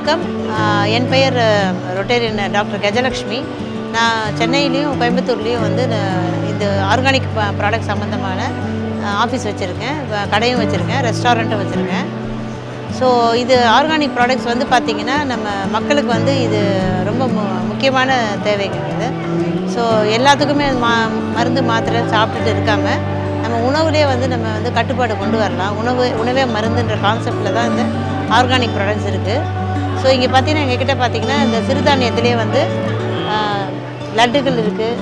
வணக்கம். என் பெயர் Rotarian doctor Gajalakshmi. நான் சென்னையிலையும் கோயம்புத்தூர்லேயும் வந்து இந்த ஆர்கானிக் ப்ராடக்ட் சம்மந்தமான ஆஃபீஸ் வச்சுருக்கேன், கடையும் வச்சுருக்கேன், ரெஸ்டாரண்ட்டும் வச்சுருக்கேன். ஸோ இது ஆர்கானிக் ப்ராடக்ட்ஸ் வந்து பார்த்திங்கன்னா நம்ம மக்களுக்கு வந்து இது ரொம்ப முக்கியமான தேவைகள் இது. ஸோ எல்லாத்துக்குமே மருந்து மாத்திரை சாப்பிட்டுட்டு இருக்காமல் நம்ம உணவுலேயே வந்து நம்ம வந்து கட்டுப்பாடு கொண்டு வரலாம். உணவே மருந்துன்ற கான்செப்டில் தான் இந்த ஆர்கானிக் ப்ராடக்ட்ஸ் இருக்குது. ஸோ இங்கே பார்த்தீங்கன்னா எங்ககிட்ட பார்த்திங்கன்னா இந்த சிறுதானியத்திலே வந்து லட்டுகள் இருக்குது,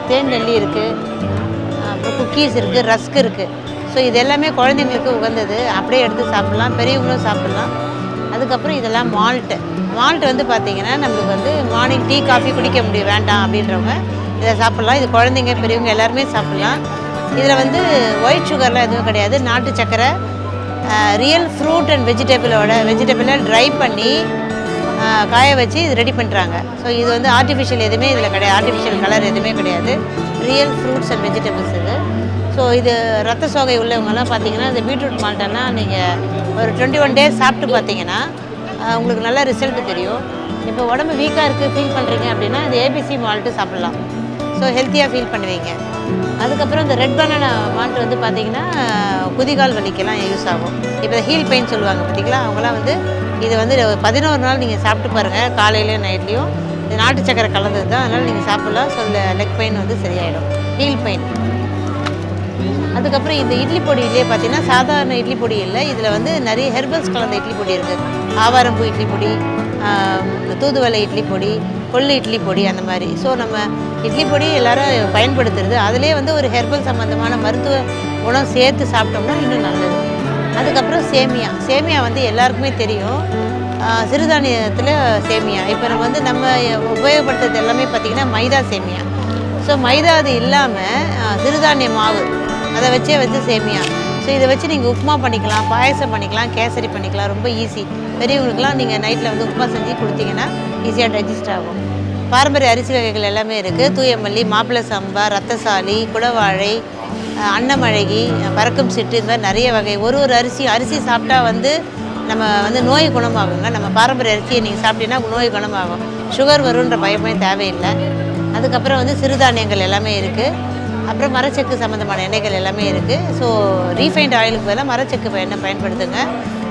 தேன் நெல்லி இருக்குது, அப்புறம் குக்கீஸ் இருக்குது, ரஸ்க் இருக்குது. ஸோ இது எல்லாமே குழந்தைங்களுக்கு உகந்தது, அப்படியே எடுத்து சாப்பிட்லாம், பெரியவங்களும் சாப்பிட்லாம். அதுக்கப்புறம் இதெல்லாம் மால்ட்டு வந்து பார்த்திங்கன்னா நம்மளுக்கு வந்து மார்னிங் டீ காஃபி குடிக்க வேண்டாம் அப்படின்றவங்க இதை சாப்பிட்லாம். இது குழந்தைங்க பெரியவங்க எல்லாருமே சாப்பிட்லாம். இதில் வந்து ஒயிட் சுகர்லாம் எதுவும் கிடையாது. நாட்டு சக்கரை, ரியல் ஃப்ரூட் அண்ட் வெஜிடபிளை ட்ரை பண்ணி காய வச்சு இது ரெடி பண்ணுறாங்க. ஸோ இது வந்து ஆர்டிஃபிஷியல் எதுவுமே இதில் கிடையாது, ஆர்டிஃபிஷியல் கலர் எதுவுமே கிடையாது. ரியல் ஃப்ரூட்ஸ் அண்ட் வெஜிடபிள்ஸ் இது. ஸோ இது ரத்த சோகை உள்ளவங்கெல்லாம் பார்த்திங்கன்னா இந்த பீட்ரூட் மால்ட்டெல்லாம் நீங்கள் ஒரு 21 டேஸ் சாப்பிட்டு பார்த்தீங்கன்னா உங்களுக்கு நல்ல ரிசல்ட் தெரியும். இப்போ உடம்பு வீக்காக இருக்குது ஃபீல் பண்ணுறீங்க அப்படின்னா இந்த ஏபிசி மால்ட்டு சாப்பிட்லாம். ஸோ ஹெல்த்தியாக ஃபீல் பண்ணுவீங்க. அதுக்கப்புறம் இந்த ரெட் பனானா மால்ட் வந்து பார்த்திங்கன்னா குதிகால் வலிக்கெல்லாம் யூஸ் ஆகும். இப்போ ஹீல் பெயின் சொல்லுவாங்க பார்த்திங்களா, அவங்களாம் வந்து இது வந்து 11 நாள் நீங்கள் சாப்பிட்டு பாருங்கள், காலையிலையும் நைட்லேயும். இது நாட்டு சக்கரை கலந்தது தான், அதனால் நீங்கள் சாப்பிட்லாம். ஸோ லெக் பெயின் வந்து சரியாயிடும், ஹீல் பெயின். அதுக்கப்புறம் இந்த இட்லி பொடியிலே பார்த்திங்கன்னா சாதாரண இட்லி பொடி இல்லை, இதில் வந்து நிறைய ஹெர்பல்ஸ் கலந்த இட்லி பொடி இருக்குது. ஆவாரம்பூ இட்லி பொடி, தூதுவளை இட்லி பொடி, கொள்ளு இட்லி பொடி, அந்த மாதிரி. ஸோ நம்ம இட்லி பொடி எல்லோரும் பயன்படுத்துறது, அதிலே வந்து ஒரு ஹெர்பல் சம்மந்தமான மருத்துவ குணம் சேர்த்து சாப்பிட்டோம்னா இன்னும் நல்லது. அதுக்கப்புறம் சேமியா வந்து எல்லாருக்குமே தெரியும். சிறுதானியத்தில் சேமியா இப்போ நம்ம உபயோகப்படுத்துறது எல்லாமே பார்த்திங்கன்னா மைதா சேமியா. ஸோ மைதா அது இல்லாமல் சிறுதானிய மாவு அதை வச்சு சேமியா. ஸோ இதை வச்சு நீங்கள் உப்புமா பண்ணிக்கலாம், பாயசம் பண்ணிக்கலாம், கேசரி பண்ணிக்கலாம், ரொம்ப ஈஸி. பெரியவங்களுக்குலாம் நீங்கள் நைட்டில் வந்து உப்புமா செஞ்சு கொடுத்தீங்கன்னா ஈஸியாக டைஜஸ்ட் ஆகும். பாரம்பரிய அரிசி வகைகள் எல்லாமே இருக்குது. தூயமல்லி, மாப்பிள்ளை சம்பா, ரத்தசாலி, குடவாழை, அன்னமழகி, பறக்கும் சிட்டு, இந்த மாதிரி நிறைய வகை. ஒரு அரிசி சாப்பிட்டா வந்து நம்ம வந்து நோய் குணமாகுங்க. நம்ம பாரம்பரிய அரிசியை நீங்கள் சாப்பிட்டீங்கன்னா நோய் குணமாகும், சுகர் வருன்ற பயமே தேவையில்லை. அதுக்கப்புறம் வந்து சிறுதானியங்கள் எல்லாமே இருக்குது. அப்புறம் மரச்செக்கு சம்மந்தமான எண்ணெய்கள் எல்லாமே இருக்குது. ஸோ ரீஃபைண்ட் ஆயிலுக்கு பதிலாக மரச்செக்கு எண்ணெய் பயன்படுத்துங்க.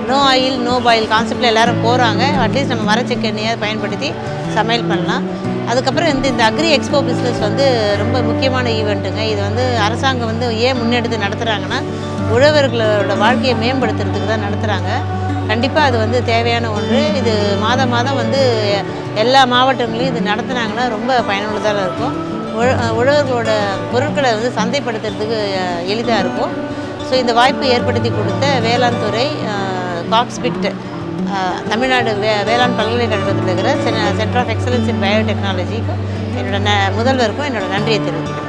நோ ஆயில் நோ பாயில் கான்செப்டில் எல்லோரும் போகிறாங்க. அட்லீஸ்ட் நம்ம மரச்செக்கு எண்ணெயை பயன்படுத்தி சமையல் பண்ணலாம். அதுக்கப்புறம் இந்த அக்ரி எக்ஸ்போ பிஸ்னஸ் வந்து ரொம்ப முக்கியமான ஈவெண்ட்டுங்க. இது வந்து அரசாங்கம் வந்து ஏன் முன்னெடுத்து நடத்துகிறாங்கன்னா உழவர்களோட வாழ்க்கையை மேம்படுத்துறதுக்கு தான் நடத்துகிறாங்க. கண்டிப்பாக அது வந்து தேவையான ஒன்று. இது மாதம் வந்து எல்லா மாவட்டங்களையும் இது நடத்துனாங்கன்னா ரொம்ப பயனுள்ளதாக இருக்கும். உழவர்களோட பொருட்களை வந்து சந்தைப்படுத்துறதுக்கு எளிதாக இருக்கும். ஸோ இந்த வாய்ப்பு ஏற்படுத்தி கொடுத்த வேளாண் துறை, காக்ஸ்பிட், தமிழ்நாடு வேளாண் பல்கலைக்கழகத்தில் இருக்கிற சென்டர் ஆஃப் எக்ஸலன்ஸ் இன் பயோடெக்னாலஜிக்கும் முதல்வருக்கும் என்னோட நன்றியை தெரிவிக்கிறேன்.